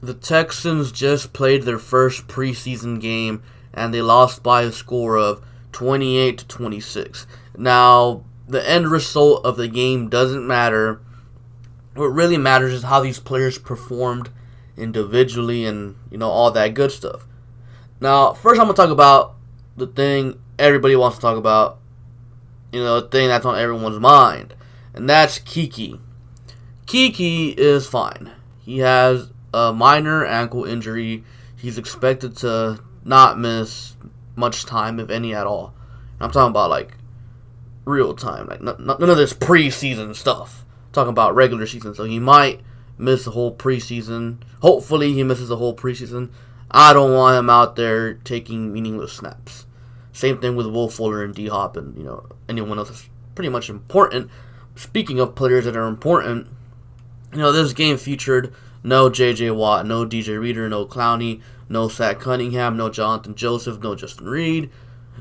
The Texans just played their first preseason game and they lost by a score of 28 to 26. Now, the end result of the game doesn't matter. What really matters is how these players performed individually and, all that good stuff. Now, first I'm going to talk about the thing everybody wants to talk about, the thing that's on everyone's mind, and that's Kiki. Kiki is fine. He has a minor ankle injury. He's expected to not miss much time, if any at all. I'm talking about, real time. None of this preseason stuff. I'm talking about regular season. So he might miss the whole preseason. Hopefully he misses the whole preseason. I don't want him out there taking meaningless snaps. Same thing with Will Fuller and D-Hop and, anyone else that's pretty much important. Speaking of players that are important, this game featured no J.J. Watt, no DJ Reader, no Clowney, no Zach Cunningham, no Jonathan Joseph, no Justin Reed,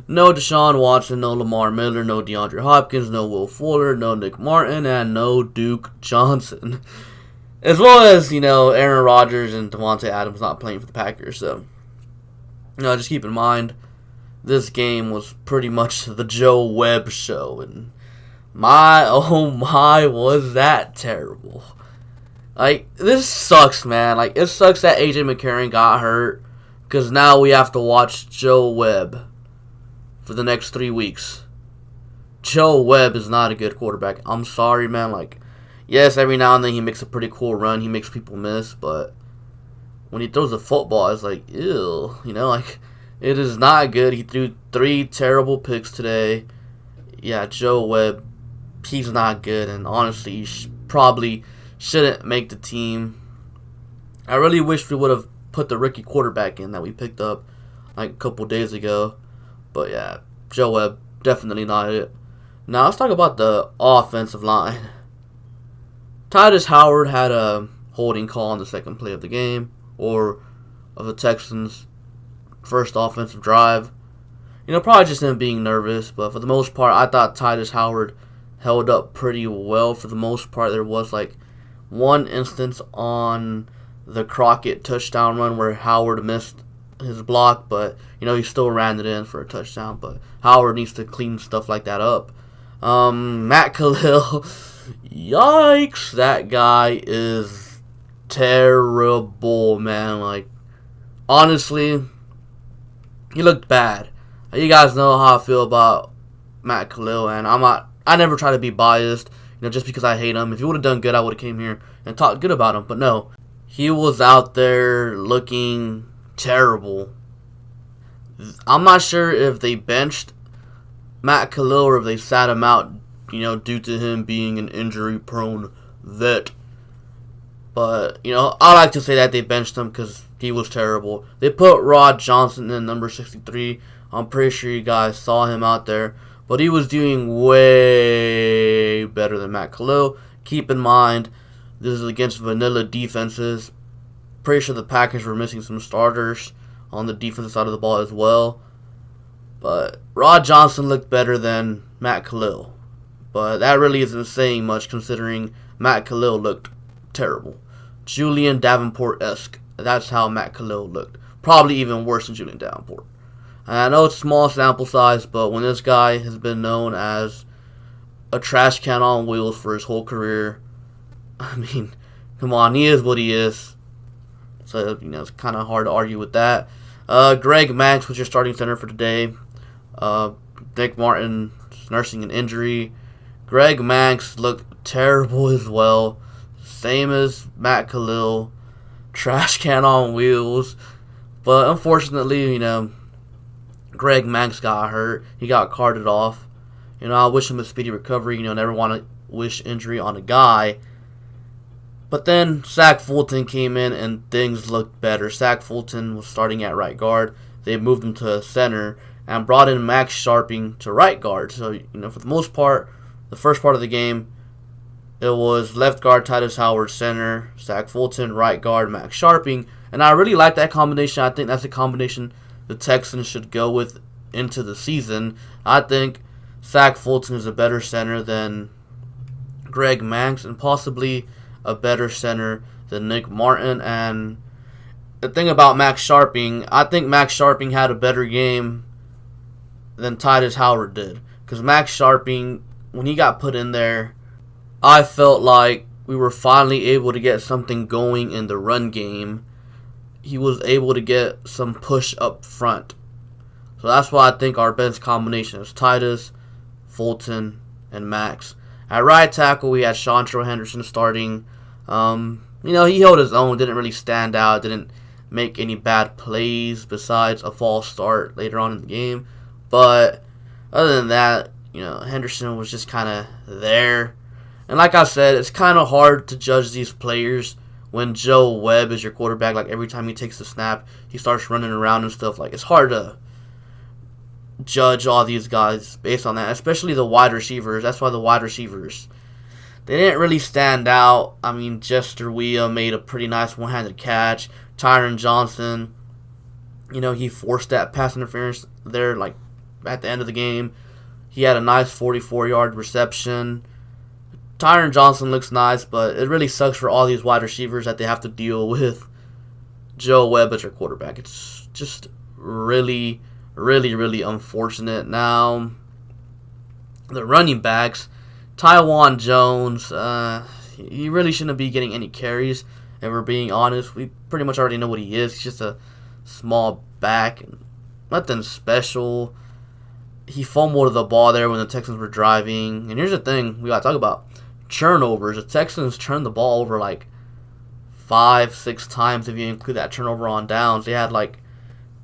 no Deshaun Watson, no Lamar Miller, no DeAndre Hopkins, no Will Fuller, no Nick Martin, and no Duke Johnson. As well as, Aaron Rodgers and Devontae Adams not playing for the Packers. So, just keep in mind, this game was pretty much the Joe Webb show. And oh my, was that terrible. This sucks, man. It sucks that A.J. McCarron got hurt. Because now we have to watch Joe Webb for the next 3 weeks. Joe Webb is not a good quarterback. I'm sorry, man. Yes, every now and then he makes a pretty cool run. He makes people miss. But when he throws the football, it's ew. It is not good. He threw 3 terrible picks today. Yeah, Joe Webb, he's not good. And honestly, he probably shouldn't make the team. I really wish we would have put the rookie quarterback in that we picked up a couple days ago. But yeah, Joe Webb, definitely not it. Now let's talk about the offensive line. Titus Howard had a holding call on the second play of the game, or of the Texans' first offensive drive. Probably just him being nervous, but for the most part, I thought Titus Howard held up pretty well. For the most part, there was one instance on the Crockett touchdown run where Howard missed his block, but he still ran it in for a touchdown. But Howard needs to clean stuff like that up. Matt Khalil, yikes, that guy is terrible, man. Honestly, he looked bad. You guys know how I feel about Matt Khalil, and I never try to be biased, just because I hate him. If he would have done good, I would have came here and talked good about him. But no, he was out there looking terrible. I'm not sure if they benched Matt Khalil or if they sat him out, due to him being an injury-prone vet. But, I like to say that they benched him because he was terrible. They put Rod Johnson in number 63. I'm pretty sure you guys saw him out there. But he was doing way better than Matt Khalil. Keep in mind, this is against vanilla defenses. Pretty sure the Packers were missing some starters on the defensive side of the ball as well. But Rod Johnson looked better than Matt Khalil. But that really isn't saying much considering Matt Khalil looked terrible. Julian Davenport-esque. That's how Matt Khalil looked. Probably even worse than Julian Davenport. And I know it's small sample size, but when this guy has been known as a trash can on wheels for his whole career, come on, he is what he is. So, it's kind of hard to argue with that. Greg Max was your starting center for today. Nick Martin nursing an injury. Greg Max looked terrible as well. Same as Matt Khalil. Trash can on wheels. But unfortunately, Greg Max got hurt. He got carted off. I wish him a speedy recovery. Never want to wish injury on a guy. But then Zach Fulton came in and things looked better. Zach Fulton was starting at right guard. They moved him to center and brought in Max Sharping to right guard. So, for the most part, the first part of the game, it was left guard Titus Howard, center, Zach Fulton, right guard Max Sharping. And I really like that combination. I think that's a combination the Texans should go with into the season. I think Zach Fulton is a better center than Greg Max and possibly a better center than Nick Martin. And the thing about Max Sharping, I think Max Sharping had a better game than Titus Howard did. Because Max Sharping, when he got put in there, I felt like we were finally able to get something going in the run game. He was able to get some push up front. So that's why I think our best combination is Titus, Fulton, and Max. At right tackle, we had Shontrell Henderson starting. He held his own, didn't really stand out, didn't make any bad plays besides a false start later on in the game. But other than that, Henderson was just kind of there. And like I said, it's kind of hard to judge these players when Joe Webb is your quarterback. Like, every time he takes the snap, he starts running around and stuff. Like, it's hard to judge all these guys based on that, especially the wide receivers. That's why the wide receivers, they didn't really stand out. I mean, Jester Wea made a pretty nice one-handed catch. Tyron Johnson, he forced that pass interference there, like, at the end of the game. He had a nice 44-yard reception. Tyron Johnson looks nice, but it really sucks for all these wide receivers that they have to deal with Joe Webb as their quarterback. It's just really, really, really unfortunate. Now, the running backs, Taiwan Jones, he really shouldn't be getting any carries, if we're being honest. We pretty much already know what he is. He's just a small back, nothing special. He fumbled the ball there when the Texans were driving. And here's the thing we got to talk about. Turnovers. The Texans turned the ball over like 5-6 times if you include that turnover on downs. They had like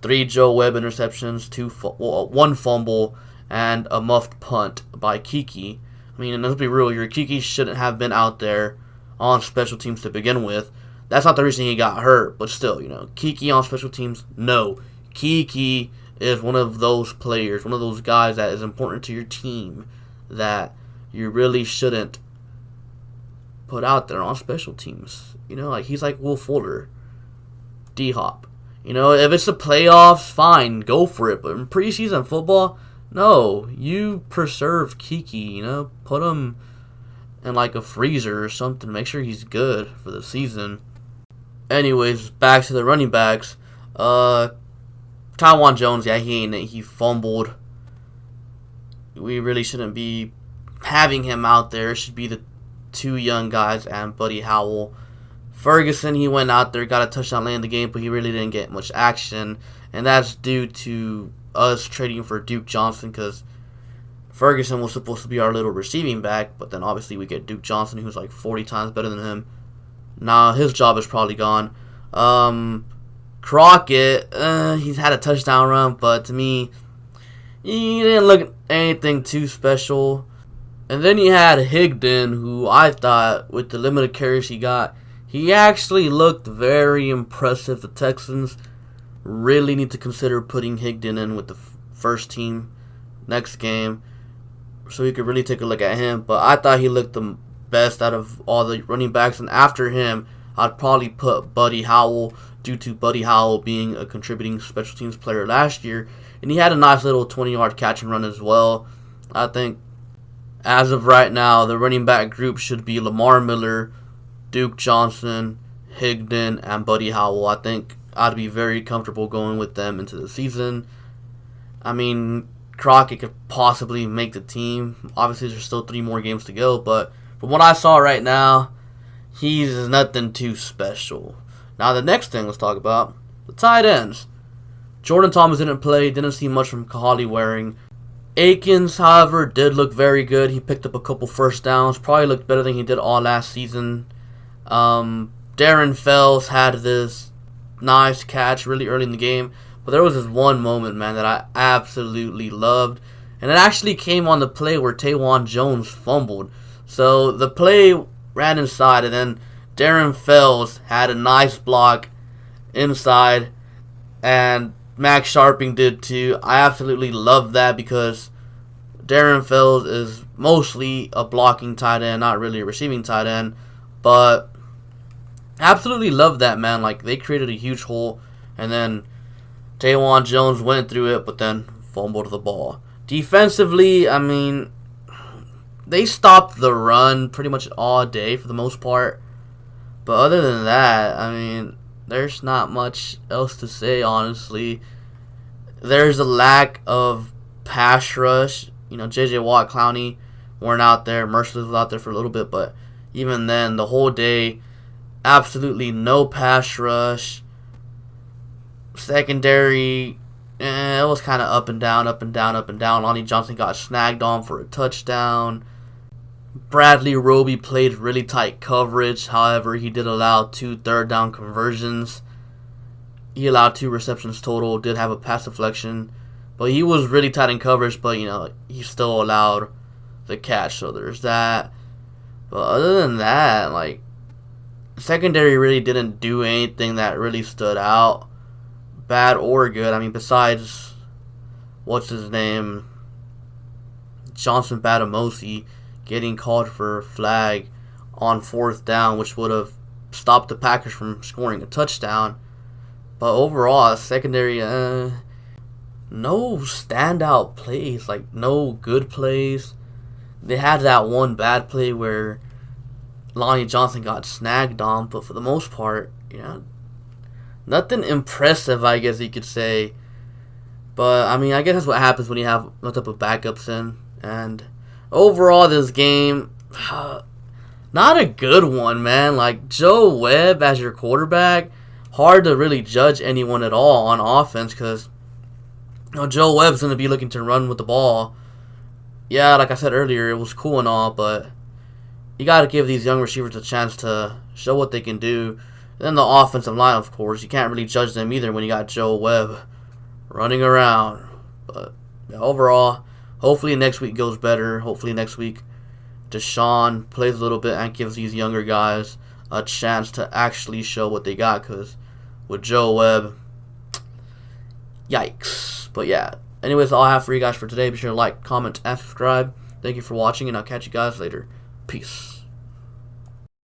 3 Joe Webb interceptions, 1 fumble, and a muffed punt by Kiki. I mean, and let's be real here, Kiki shouldn't have been out there on special teams to begin with. That's not the reason he got hurt, but still, Kiki on special teams, no. Kiki is one of those players, one of those guys that is important to your team that you really shouldn't put out there on special teams. He's like Will Fuller, D-Hop. If it's the playoffs, fine, go for it. But in preseason football, no. You preserve Kiki, put him in like a freezer or something. Make sure he's good for the season. Anyways, back to the running backs. Taiwan Jones, yeah, he fumbled. We really shouldn't be having him out there. It should be the 2 young guys and Buddy Howell. Ferguson, he went out there, got a touchdown late in the game, but he really didn't get much action. And that's due to us trading for Duke Johnson, because Ferguson was supposed to be our little receiving back, but then obviously we get Duke Johnson, who's like 40 times better than him. Now his job is probably gone. Crockett, he's had a touchdown run, but to me, he didn't look anything too special. And then you had Higdon, who I thought, with the limited carries he got, he actually looked very impressive. The Texans really need to consider putting Higdon in with the first team next game, so you could really take a look at him. But I thought he looked the best out of all the running backs, and after him, I'd probably put Buddy Howell, due to Buddy Howell being a contributing special teams player last year. And he had a nice little 20-yard catch and run as well. I think, as of right now, the running back group should be Lamar Miller, Duke Johnson, Higdon, and Buddy Howell. I think I'd be very comfortable going with them into the season. I mean, Crockett could possibly make the team. Obviously, there's still 3 more games to go, but from what I saw right now, he's nothing too special. Now, the next thing let's talk about, the tight ends. Jordan Thomas didn't play, didn't see much from Kahali Waring. Akins, however, did look very good. He picked up a couple first downs, probably looked better than he did all last season. Darren Fells had this nice catch really early in the game, but there was this one moment, man, that I absolutely loved, and it actually came on the play where Taiwan Jones fumbled. So the play ran inside, and then Darren Fells had a nice block inside, and Max Sharping did too. I absolutely love that, because Darren Fells is mostly a blocking tight end, not really a receiving tight end, but absolutely love that, man. Like, they created a huge hole, and then Taiwan Jones went through it, but then fumbled the ball. Defensively, I mean, they stopped the run pretty much all day for the most part. But other than that, I mean, there's not much else to say, honestly. There's a lack of pass rush. You know, J.J. Watt, Clowney weren't out there. Merciless was out there for a little bit, but even then, the whole day, absolutely no pass rush. Secondary, it was kind of up and down, up and down, up and down. Lonnie Johnson got snagged on for a touchdown. Bradley Roby played really tight coverage. However, he did allow 2 third-down conversions. He allowed 2 receptions total, did have a pass deflection. But he was really tight in coverage, but, you know, he still allowed the catch. So there's that. But other than that, like, secondary really didn't do anything that really stood out, bad or good. I mean, besides, what's his name, Johnson Batamosi getting called for a flag on 4th down, which would have stopped the Packers from scoring a touchdown. But overall, secondary, no standout plays, like no good plays. They had that one bad play where Lonnie Johnson got snagged on, but for the most part, you know, nothing impressive, I guess you could say. But, I mean, I guess that's what happens when you have no type of backups in. And overall, this game, not a good one, man. Like, Joe Webb as your quarterback, hard to really judge anyone at all on offense because, you know, Joe Webb's going to be looking to run with the ball. Yeah, like I said earlier, it was cool and all, but you got to give these young receivers a chance to show what they can do. And then the offensive line, of course, you can't really judge them either when you got Joe Webb running around. But yeah, overall, hopefully next week goes better. Hopefully next week Deshaun plays a little bit and gives these younger guys a chance to actually show what they got. Because with Joe Webb, yikes. But yeah, anyways, all I have for you guys for today. Be sure to like, comment, and subscribe. Thank you for watching, and I'll catch you guys later. Peace.